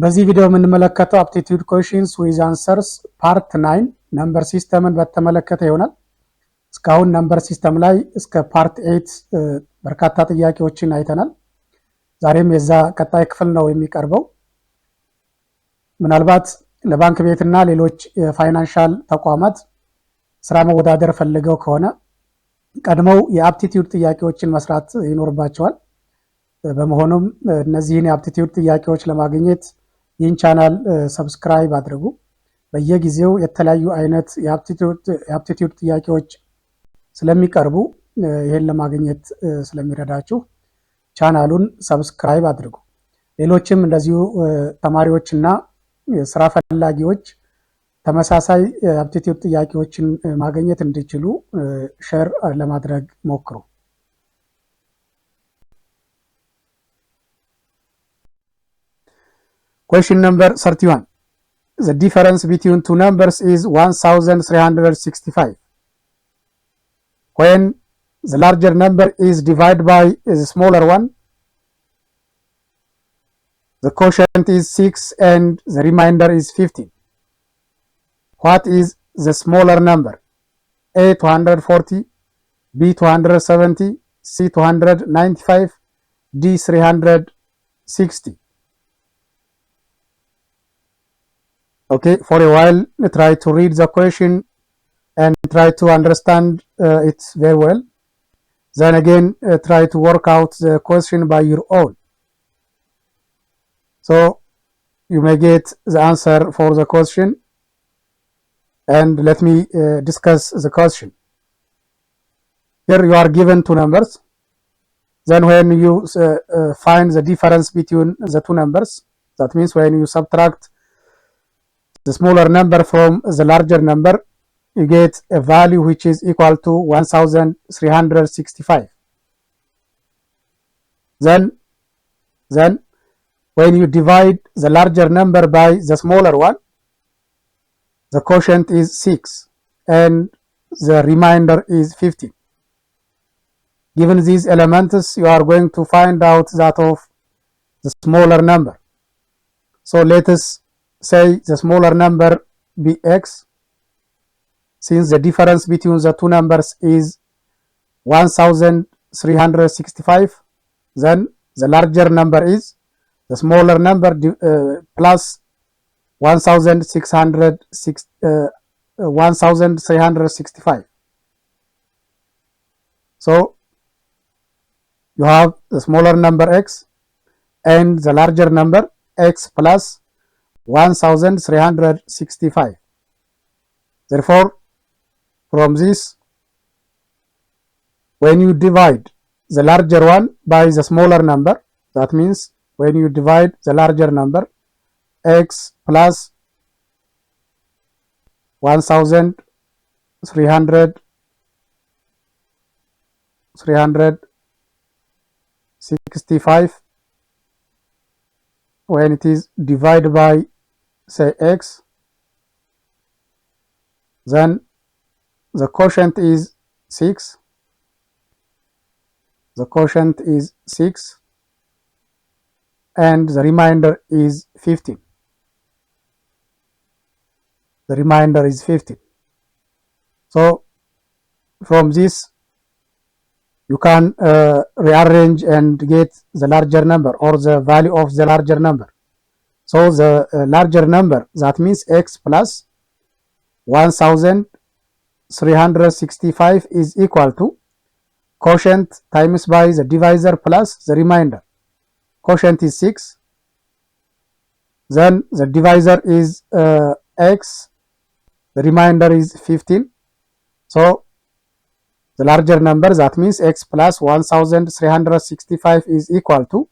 በዚህ ቪዲዮ የምንመለከተው aptitude questions with answers part 9 ነምበር ሲስተምን በተመለከተ ይሆናል። እስካሁን ነምበር ሲስተም ላይ እስከ part 8 በርካታ ጥያቄዎችን አይተናል። ዛሬም የዛ ቀጣይ ክፍል ነው የሚቀርበው። ምናልባት ለባንክ ቤትና ሌሎች ፋይናንሻል ተቋማት ስራ መወዳደር ፈልገው ከሆነ ቀድመው የአፕቲቲዩድ ጥያቄዎችን መስራት ይኖርባቸዋል። በመሆኑም እነዚህን የአፕቲቲዩድ ጥያቄዎች ለማግኘት ይህን ቻናል ሰብስክራይብ አድርጉ። በየጊዜው የተለያዩ አይነት የአፕቲቲዩድ ጥያቄዎች ስለሚቀርቡ ይሄን ለማግኘት ስለሚረዳችሁ ቻናሉን ሰብስክራይብ አድርጉ። ሌሎችም እንደዚሁ ተማሪዎችና ስራ ፈላጊዎች ተመሳሳይ አፕቲቲዩድ ጥያቄዎችን ማግኘት እንዲችሉ ሼር ለማድረግ ሞክሩ። Question number 31. The difference between two numbers is 1365. When the larger number is divided by the smaller one, the quotient is 6 and the remainder is 15. What is the smaller number? A 240, B 270, C 295, D 360. Okay, for a while try to read the question and try to understand it very well. Then again try to work out the question by your own. So you may get the answer for the question, and let me discuss the question. Here you are given two numbers. Then when you find the difference between the two numbers, that means when you subtract the smaller number from the larger number, you get a value which is equal to 1365. Then when you divide the larger number by the smaller one, the quotient is 6 and the remainder is 15. Given these elements, you are going to find out that of the smaller number. So let us say the smaller number be x. Since the difference between the two numbers is 1365, then the larger number is the smaller number plus 1365. So you have the smaller number x and the larger number x plus 1365. Therefore, from this, when you divide the larger one by the smaller number, that means when you divide the larger number x plus 1365, when it is divided by say x, then the quotient is 6. The quotient is 6 and the remainder is 15. The remainder is 15. So from this you can rearrange and get the larger number or the value of the larger number. So the larger number, that means x plus 1365 is equal to quotient times by the divisor plus the remainder. Quotient is 6. Then the divisor is x. The remainder is 15. So the larger number, that means x plus 1365 is equal to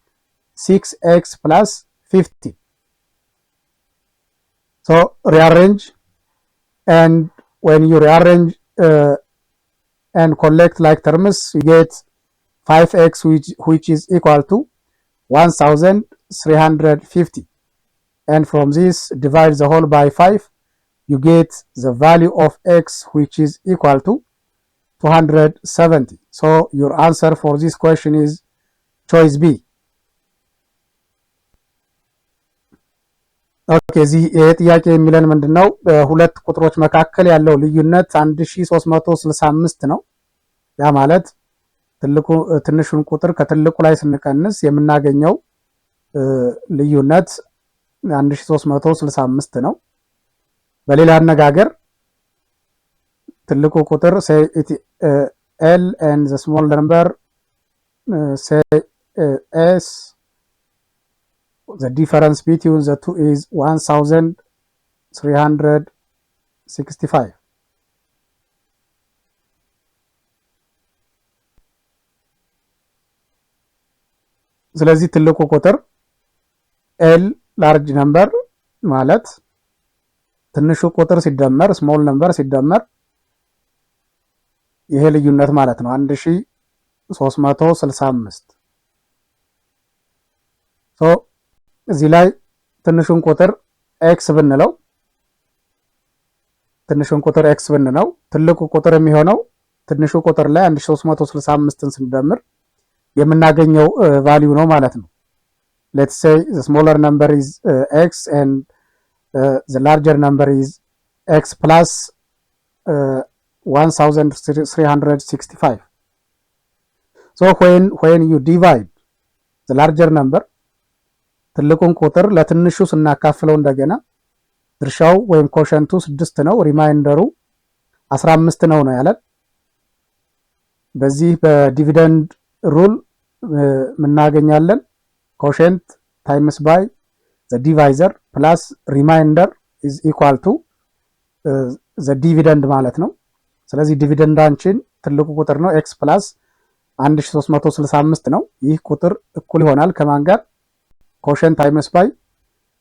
6x plus 50. So rearrange, and when you rearrange and collect like terms, you get 5x which is equal to 1350. And from this, divide the whole by 5, you get the value of x which is equal to 270. So your answer for this question is choice B. ኦኬ እዚህ ይሄ ጥያቄ የሚለን ምንድነው? በሁለት ቁጥሮች መካከል ያለው ልዩነት 1365 ነው። ያ ማለት ትንሹን ቁጥር ከትልቁ ላይ ስንቀንስ የምናገኘው ልዩነት 1365 ነው። በሌላ አነጋገር ትልቁ ቁጥር say L and the small number say S, the difference between the two is 1365. ስለዚህ ትልቁ ቁጥር L large number ማለት ትንሹ ቁጥር ሲደመር small number ሲደመር ይሄ ልዩነት ማለት ነው 1365 ሶ እዚህ ላይ ትንሹን ቁጥር x ብንለው ትልቁ ቁጥር የሚሆነው ትንሹ ቁጥር ላይ 1365ን ስንደምር የምናገኘው ቫልዩ ነው ማለት ነው። let's say the smaller number is x and the larger number is x plus 1365. So when you divide the larger number ትልቁን ቁጥር ለትንሹ ስናካፍለው እንደገና ድርሻው ወይም ኮሸንቱ 6 ነው፣ ሪማይንደሩ 15 ነው ያለን። በዚህ በዲቪደንድ ሩል ምናገኛለን ኮሸንት ታይምስ ባይ the divisor plus remainder is equal to the dividend ማለት ነው። ስለዚህ ዲቪደንዳችን ትልቁ ቁጥር ነው x plus 1365 ነው። ይህ ቁጥር እኩል ይሆናል ከማን ጋር? ኮሸንት ታይምስ ባይ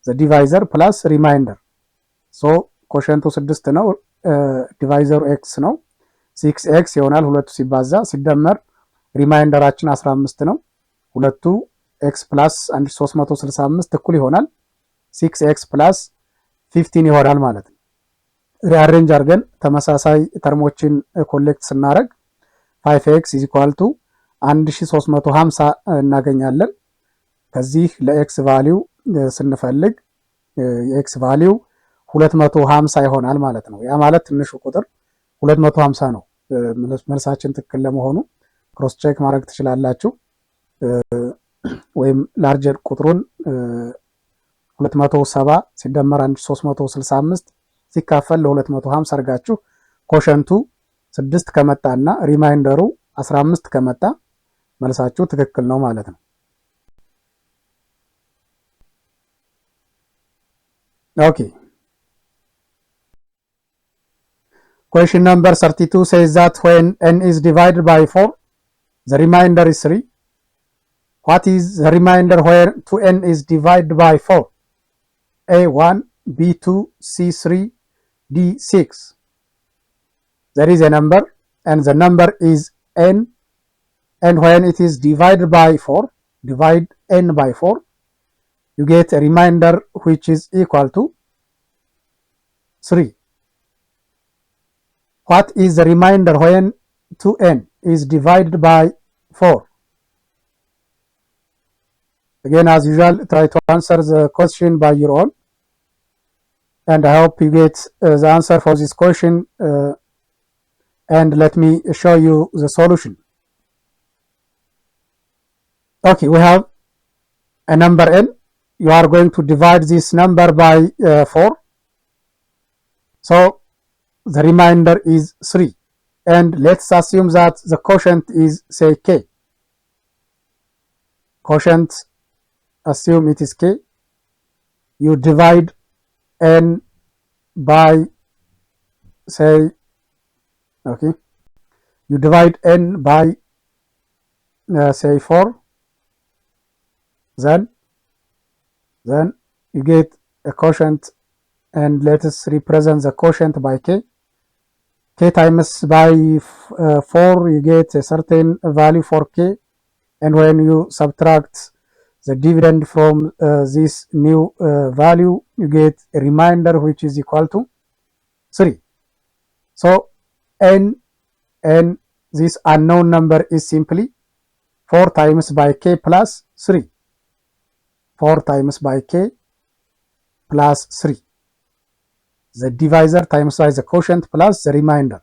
the divisor plus remainder። ሶ ኮሸንቱ 6 ነው፣ ዲቫይዘሩ x ነው፣ 6x ይሆናል። ሁለቱ ሲባዛ ሲደመር ሪማይንደራችን 15 ነው። ሁለቱ x plus 1365 እኩል ይሆናል 6x plus 15 ይሆናል ማለት ነው። ሪአሬንጅ አድርገን ተመሳሳይ ተርሞችን ኮሌክት ስናደርግ 5x is equal to 1350 እናገኛለን። ከዚህ ለx ቫልዩ ስንፈልግ የx ቫልዩ 250 ይሆናል ማለት ነው። ያ ማለት ትንሹ ቁጥር 250 ነው። መልሳችን ትክክል ለመሆኑ ክሮስ ቼክ ማድረግ ትችላላችሁ። ወይም ላርጀር ቁጥሩን 270 ሲደመር 1365 ሲካፈል ለ250 አድርጋችሁ ኮሸንቱ 6 ከመጣና ሪማይንደሩ 15 ከመጣ መልሳችሁ ትክክል ነው ማለት ነው። Okay. Question number 32 says that when n is divided by 4, the remainder is 3. What is the remainder where 2n is divided by 4? A1, B2, C3, D6. There is a number and the number is n, and when it is divided by 4, divide n by 4, you get a remainder which is equal to 3. What is the remainder when 2n is divided by 4? Again, as usual, try to answer the question by your own, and I hope you get the answer for this question, and let me show you the solution. Okay, we have a number n. You are going to divide this number by 4. So the remainder is 3. And let's assume that the quotient is, say, k. Quotient, assume it is k. You divide n by, say, okay. You divide n by, say, 4. Then you get a quotient, and let us represent the quotient by k. K times by 4, you get a certain value for k, and when you subtract the dividend from this new value, you get a remainder which is equal to 3. So n, this unknown number is simply 4 times by k plus 3. 4 times by k plus 3. The divisor times by the quotient plus the remainder.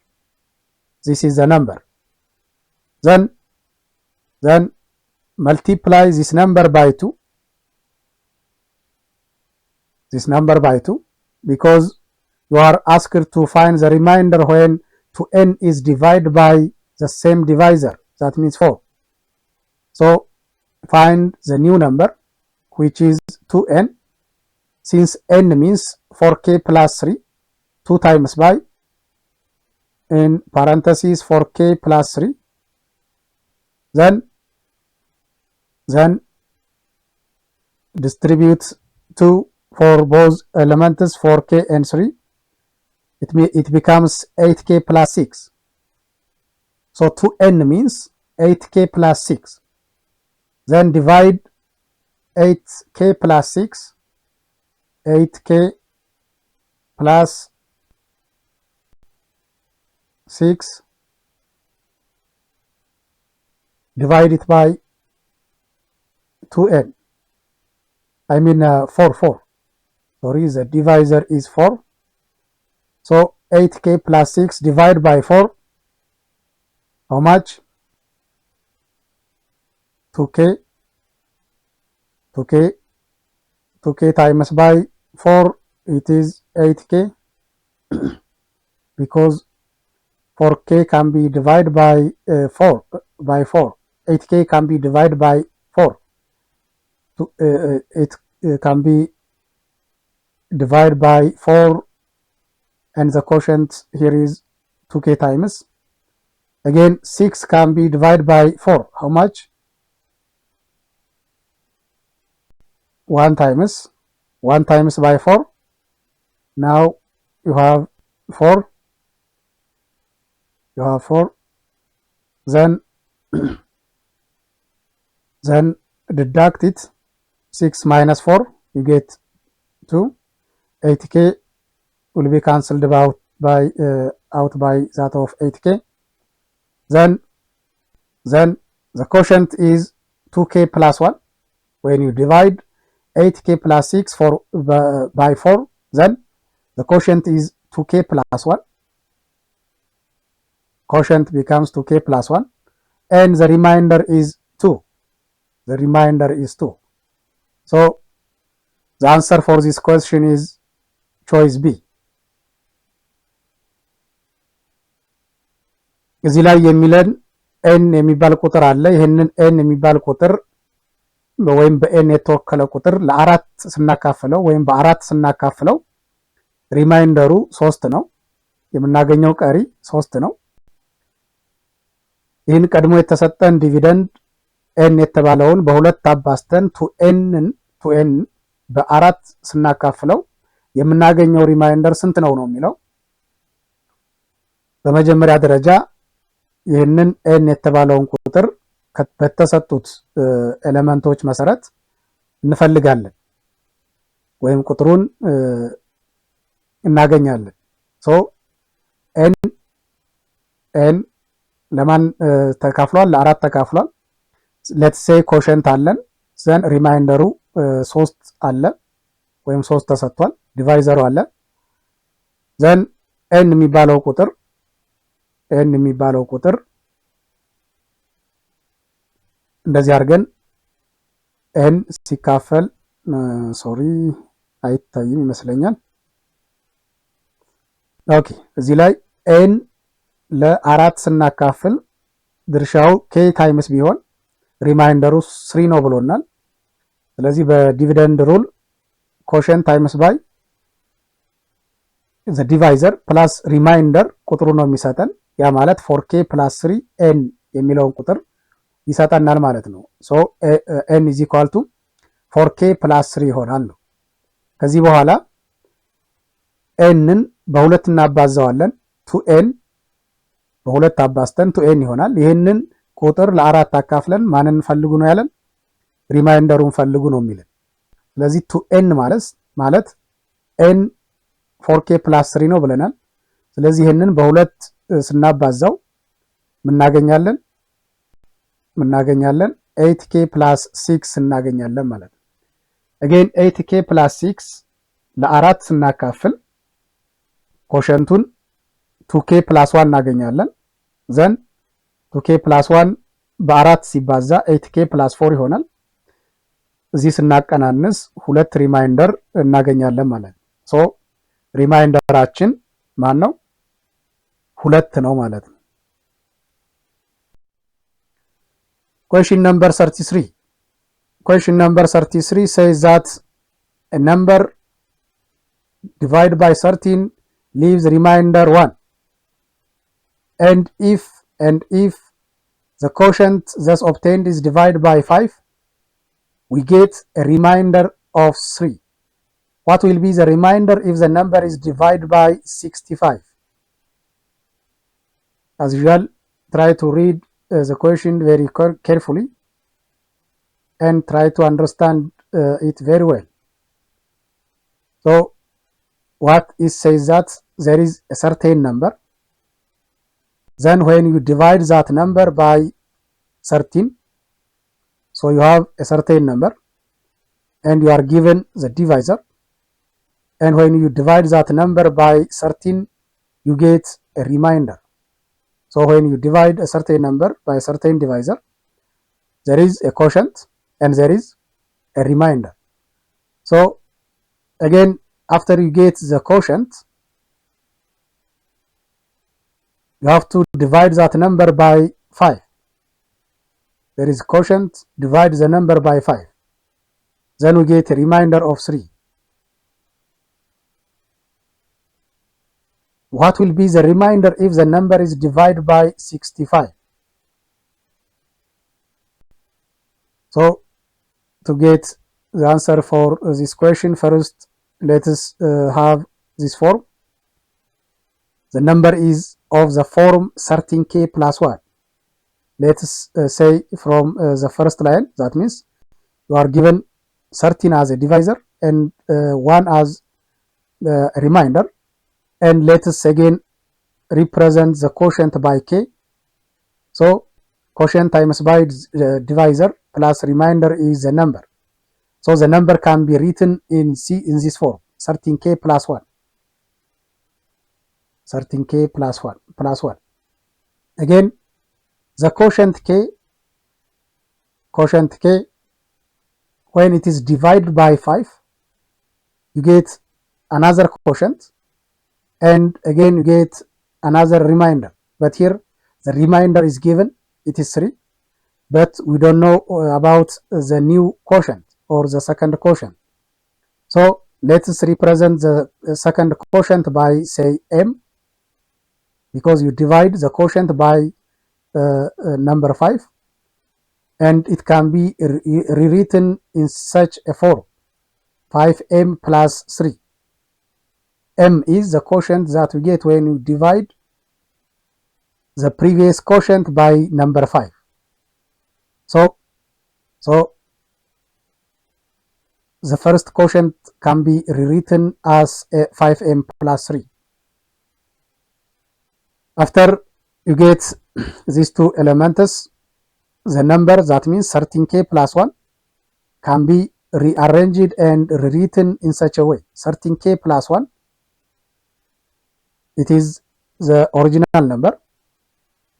This is the number. Then multiply this number by 2. This number by 2, because you are asked to find the remainder when 2n is divided by the same divisor. That means 4. So find the new number, which is 2n. Since n means 4k plus 3, 2 times by, in parentheses 4k plus 3. Then distribute 2 for both elements 4k and 3. It becomes 8k plus 6. So 2n means 8k plus 6. Then divide 8k plus 6. 8k plus 6. Divide it by 2n. I mean 4. Sorry, the divisor is 4. So 8k plus 6 divided by 4. How much? 2k times by 4, it is 8k. Because 4k can be divided by 4. 8k can be divided by 4. It can be divided by 4, and the quotient here is 2k times. Again, 6 can be divided by 4. How much? 1 times by 4. Now you have 4. Then deduct it. 6 minus 4, you get 2. 8k will be cancelled out by that of 8k. Then the quotient is 2k plus 1. When you divide 8k plus 6 by 4, then the quotient is 2k plus 1. Quotient becomes 2k plus 1, and the remainder is 2. So the answer for this question is choice B. እዚህ ላይ የሚለን n የሚባል ቁጥር አለ። ይሄንን n የሚባል ቁጥር ወይም በn የተወከለ ቁጥር ለአራት ስናካፍለው ወይም በአራት ስናካፍለው ሪማይንደሩ 3 ነው። የምናገኘው ቀሪ 3 ነው። ይህን ቀድሞ የተሰጠን ዲቪደንድ n የተባለውን በሁለት አባዝተን 2n በአራት ስናካፍለው የምናገኘው ሪማይንደር ስንት ነው የሚለው። በመጀመሪያ ደረጃ ይህንን n የተባለውን ቁጥር በተሰጡት ኤሌመንቶች መሰረት እንፈልጋለን ወይም ቁጥሩን እናገኛለን። ሶ n ለማን ተካፍሏል? ለአራት ተካፍሏል። ሌትስ ሴይ ኮሸንት አለን። ዘን ሪማይንደሩ 3 አለ ወይም 3 ተሰጥቷል። ዲቫይዘሩ አለ። ዘን n የሚባለው ቁጥር እንደዚህ አድርገን n ሲካፈል ሶሪ አይታይም ይመስለኛል። ኦኬ እዚህ ላይ n ለአራት ስናካፍል ድርሻው k ታይምስ ቢሆን ሪማይንደሩ 3 ነው ብሎናል። ስለዚህ በዲቪደንድ ሩል ኮሸንት ታይምስ ባይ ዘ ዲቫይዘር ፕላስ ሪማይንደር ቁጥሩ ነው የሚሰጠን። ያ ማለት 4k + 3n የሚለውን ቁጥር ይሰጠናል ማለት ነው። ሶ n is equal to 4k + 3 ይሆናል ነው። ከዚህ በኋላ n-ን በሁለት እናባዛዋለን። 2n በሁለት አባዝተን 2n ይሆናል። ይሄንን ቁጥር ለአራት አካፍለን ማንን ፈልጉ ነው ያለን? ሪማይንደሩን ፈልጉ ነው የሚለን። ስለዚህ 2n ማለት n 4k + 3 ነው ብለናል። ስለዚህ ይሄንን በሁለት ስናባዛው ምናገኛለን 8k + 6 እናገኛለን ማለት ነው። again 8k + 6 ለአራት ስናካፍል ኮሸንቱን 2k + 1 እናገኛለን። ዘን 2k + 1 በአራት ሲባዛ 8k + 4 ይሆናል። እዚህ ስናቀናንስ ሁለት ሪማይንደር እናገኛለን ማለት ነው። ሶ ሪማይንደራችን ማን ነው? ሁለት ነው ማለት ነው። Question number 33. Question number 33 says that a number divided by 13 leaves remainder 1. And if the quotient thus obtained is divided by 5, we get a remainder of 3. What will be the remainder if the number is divided by 65? As usual, try to read the question very carefully and try to understand it very well. So what it says that there is a certain number, then when you divide that number by 13, so you have a certain number and you are given the divisor, and when you divide that number by 13 you get a remainder. So when you divide a certain number by a certain divisor, there is a quotient and there is a remainder. So again, after you get the quotient, you have to divide that number by 5. There is quotient, divide the number by 5. Then we get a remainder of 3. What will be the remainder if the number is divided by 65? So to get the answer for this question, first let us have this form. The number is of the form 13k + 1. Let us say from the first line, that means you are given 13 as a divisor and 1 as a remainder. And let us again represent the quotient by k. So quotient times by divisor plus remainder is the number. So the number can be written in this form, 13k + 1. 13k + 1. Again, the quotient k, when it is divided by 5, you get another quotient, and again you get another remainder. But here the remainder is given, it is 3, but we don't know about the new quotient or the second quotient. So let us represent the second quotient by, say, m, because you divide the quotient by number 5, and it can be rewritten in such a form, 5m + 3. M is the quotient that we get when you divide the previous quotient by number 5. So the first quotient can be rewritten as 5m + 3. After you get these two elements, the number, that means 13k + 1, can be rearranged and rewritten in such a way. 13k + 1, it is the original number,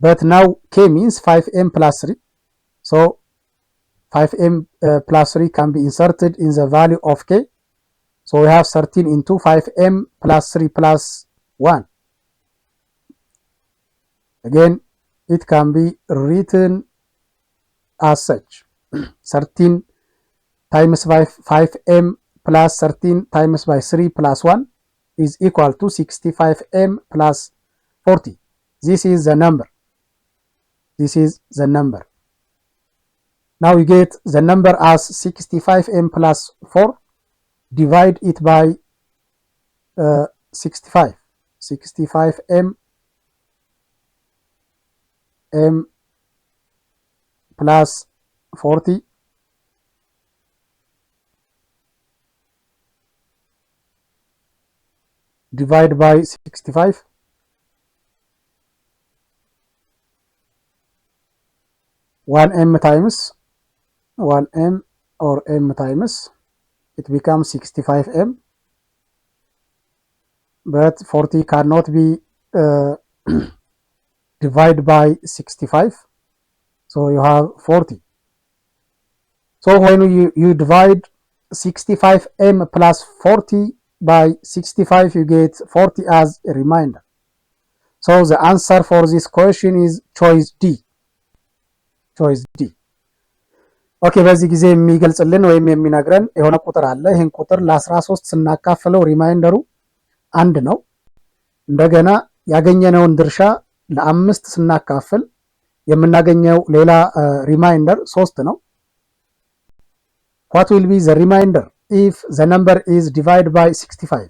but now k means 5m + 3. So 5m + 3 can be inserted in the value of k. So we have 13 into 5m + 3 + 1. Again, it can be written as such. 13 times 5m + 13 times by 3 + 1 is equal to 65m + 40. This is the number. This is the number. Now you get the number as 65m + 4. Divide it by 65. 65m plus 40 divide by 65. One m times 1m or m times, it becomes 65m. but 40 cannot be divided by 65, so you have 40. So when you divide 65m plus 40 by 65, you get 40 as a remainder. So the answer for this question is choice D. choice D. ኦኬ በዚህ ጊዜ የሚገልጽልን ወይም የሚነግረን የሆነ ቁጥር አለ። ይሄን ቁጥር ለ13 ስናካፍለው ሪማይንደሩ 1 ነው። እንደገና ያገኘነውን ድርሻ ለ5 ስናካፍል የምናገኘው ሌላ ሪማይንደር 3 ነው። what will be the remainder if the number is divided by 65?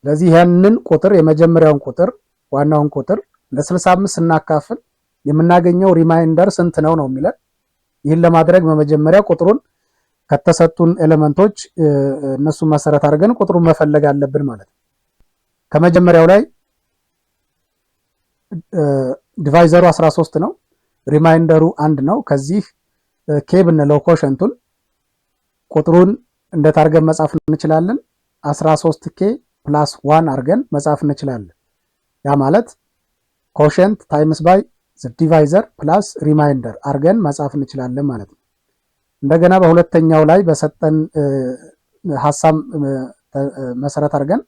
ስለዚህ ያንን ቁጥር የመጀመሪያውን ቁጥር ዋናውን ቁጥር ለ65 ስናካፍል የምናገኘው ሪማይንደር ስንት ነው ነው የሚለን። ይህን ለማድረግ በመጀመሪያ ቁጥሩን ከተሰጡን ኤሌመንቶች እነሱ መሰረት አድርገን ቁጥሩን መፈለግ አለብን ማለት ነው። ከመጀመሪያው ላይ ዲቫይዘሩ 13 ነው፣ ሪማይንደሩ 1 ነው። ከዚህ ኬ ብንለው ኮሸንቱን ቁጥሩን እንዴት አድርገን መጻፍ እንችላለን? 13k + 1 አድርገን መጻፍ እንችላለን። ያ ማለት ኮሸንት ታይምስ ባይ ዲቫይዘር ፕላስ ሪማይንደር አድርገን መጻፍ እንችላለን ማለት ነው። እንደገና በሁለተኛው ላይ በሰጠን ሐሳብ መሰረት አድርገን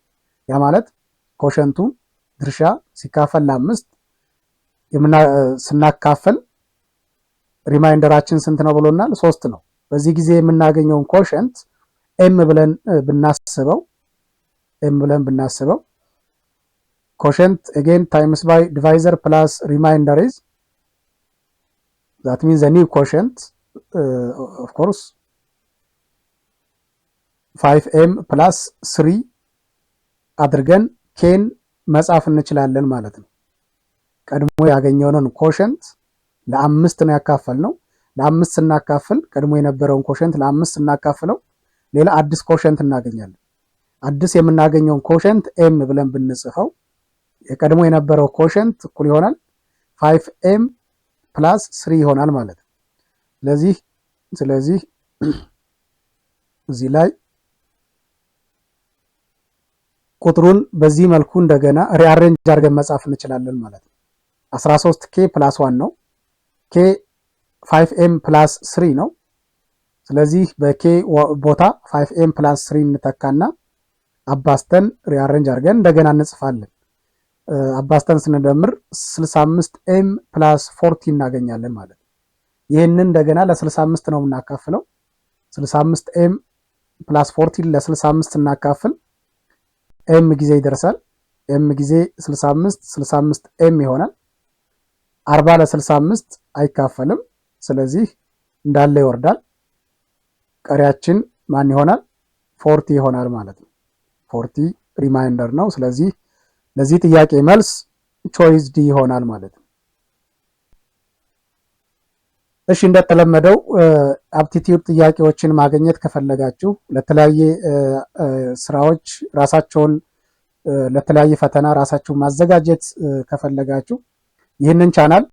ያ ማለት ኮሸንቱ ድርሻ ሲካፈል ለ5 ስናካፈል ሪማይንደራችን ስንት ነው ብሎናል? 3 ነው። በዚህ ጊዜ የምናገኘውን ኮሸንት ኤም ብለን ብናስበው quotient again times by divisor plus remainder is, that means the new quotient of course 5m plus 3 አድርገን ኬን መጻፍ እንችላለን ማለት ነው። ቀድሞ ያገኘነውን ኮሸንት ለ5 ነው ያካፈልነው። ለ5 ስናካፍል ቀድሞ የነበረውን ኮሸንት ለ5 ስናካፍለው ሌላ አዲስ ኮሸንት እናገኛለን። አዲስ የምናገኘውን ኮሸንት ኤም ብለን ብንጽፈው የቀድሞ የነበረው ኮሸንት እኩል ይሆናል 5m plus 3 ይሆናል ማለት ነው። ስለዚህ እዚህ ላይ ቁጥሩን በዚህ መልኩ እንደገና ሪአሬንጅ አድርገን መጻፍ እንችላለን ማለት ነው። 13k plus 1 ነው። k 5m plus 3 ነው። ስለዚህ በk ቦታ 5m plus 3 እንተካና አባስተን ሪአሬንጅ አድርገን እንደገና እንጽፋለን። አባስተን ስንደምር 65m plus 40 እናገኛለን ማለት ነው። ይሄንን እንደገና ለ65 ነው የምናካፍለው። 65m plus 40 ለ65 እናካፍል m ጊዜ ይደርሳል። m ጊዜ 65m ይሆናል። 40 ለ65 አይካፈልም። ስለዚህ እንዳለ ይወርዳል። ቀሪያችን ማን ይሆናል? 40 ይሆናል ማለት ነው። 40 ሪማይንደር ነው። ስለዚህ ለዚህ ጥያቄ መልስ ቾይስ ዲ ይሆናል ማለት ነው። እሺ እንደተለመደው አፕቲቲዩድ ጥያቄዎችን ማግኘት ከፈለጋችሁ ለተለያየ ስራዎች ራሳቸውን ለተለያየ ፈተና ራሳችሁን ማዘጋጀት ከፈለጋችሁ ይህንን ቻናል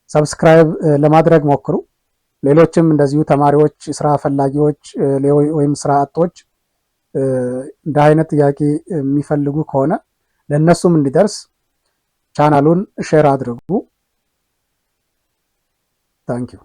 ሰብስክራይብ ለማድረግ ሞክሩ። ሌሎችም እንደዚሁ ተማሪዎች፣ ስራ ፈላጊዎች ወይም ስራ አጦች እንደ አይነት ጥያቄ የሚፈልጉ ከሆነ ለነሱም እንዲደርስ ቻናሉን ሼር አድርጉ። ታንኪዩ